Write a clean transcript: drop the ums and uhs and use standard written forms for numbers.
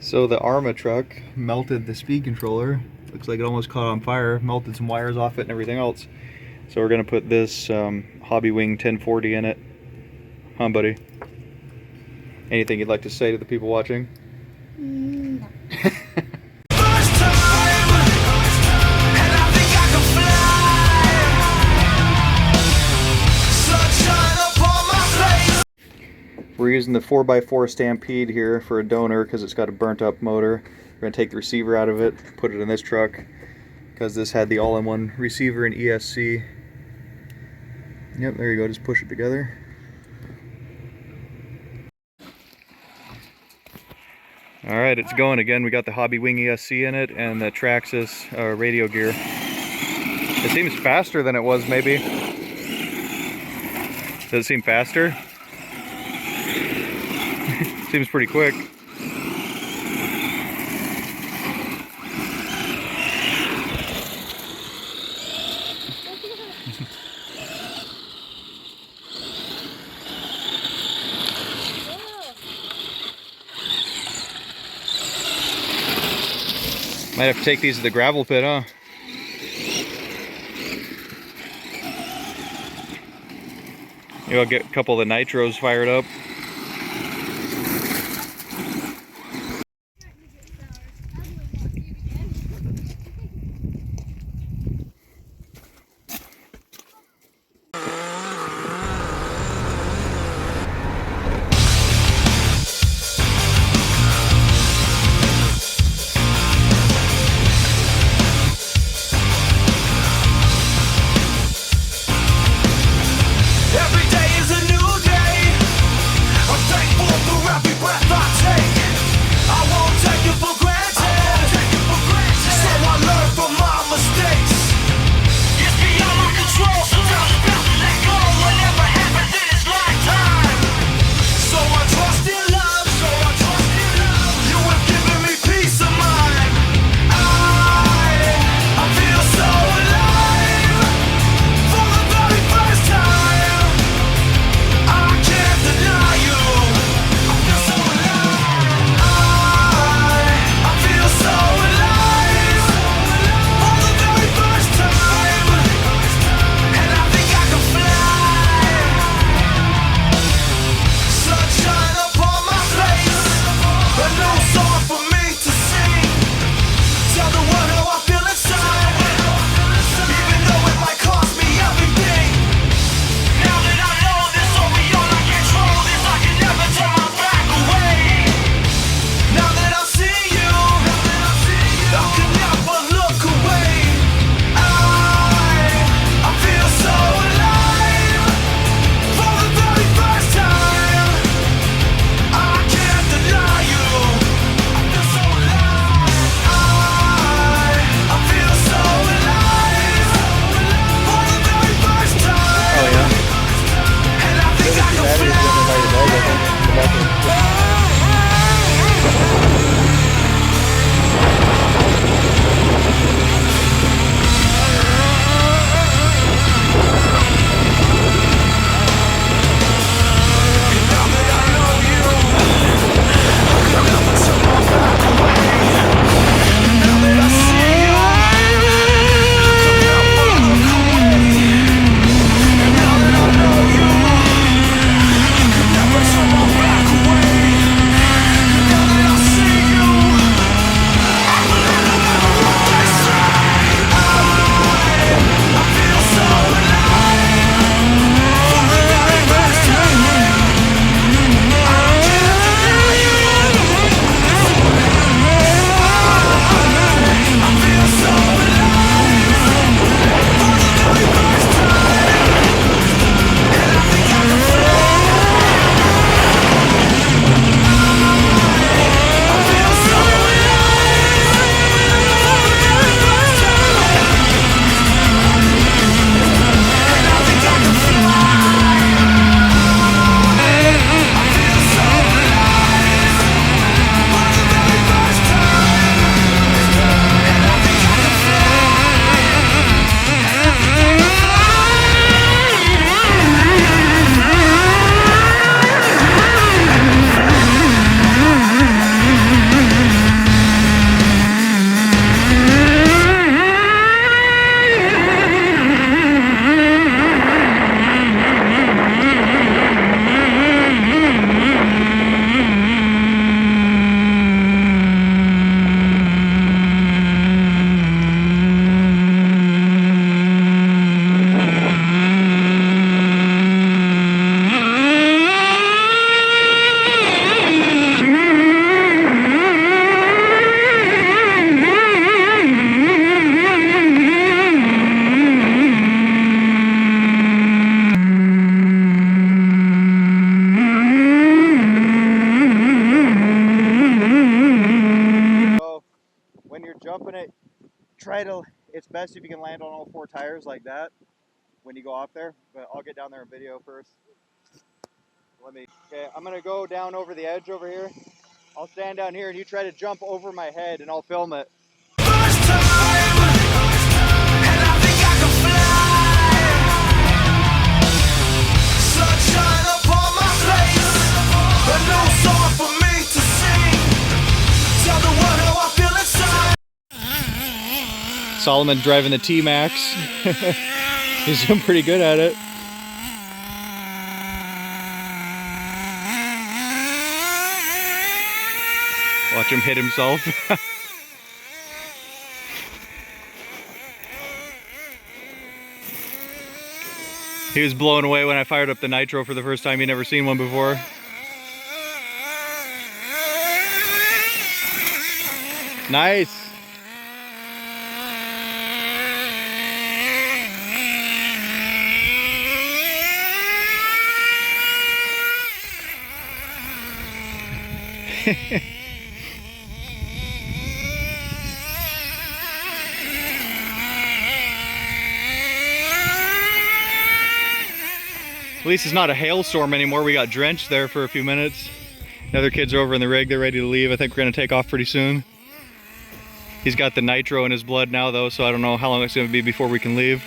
So the Arrma truck melted the speed controller. Looks like it almost caught on fire, melted some wires off it and everything else. So we're gonna put this Hobby Wing 1040 in it. Huh, buddy? Anything you'd like to say to the people watching? No. We're using the 4x4 Stampede here for a donor because it's got a burnt up motor. We're going to take the receiver out of it, put it in this truck because this had the all-in-one receiver and ESC. Yep, there you go, just push it together. Alright, it's going again. We got the Hobby Wing ESC in it and the TMaxx radio gear. It seems faster than it was, maybe. Does it seem faster? Seems pretty quick. Might have to take these to the gravel pit, huh? Maybe I'll get a couple of the nitros fired up. try to, it's best if you can land on all 4 tires like that when you go off there, but I'll get down there in video first. Okay, I'm gonna go down over the edge over here. I'll stand down here and you try to jump over my head and I'll film it. First time, and I think I can fly. Sunshine upon my face, a new song for me to sing. Tell the world how I feel inside. Solomon driving the TMaxx. He's doing pretty good at it. Watch him hit himself. He was blown away when I fired up the nitro for the first time. He'd never seen one before. Nice. At least it's not a hailstorm anymore. We got drenched there for a few minutes. The other kids are over in the rig. They're ready to leave. I think we're going to take off pretty soon. He's got the nitro in his blood now though, so I don't know how long it's going to be before we can leave.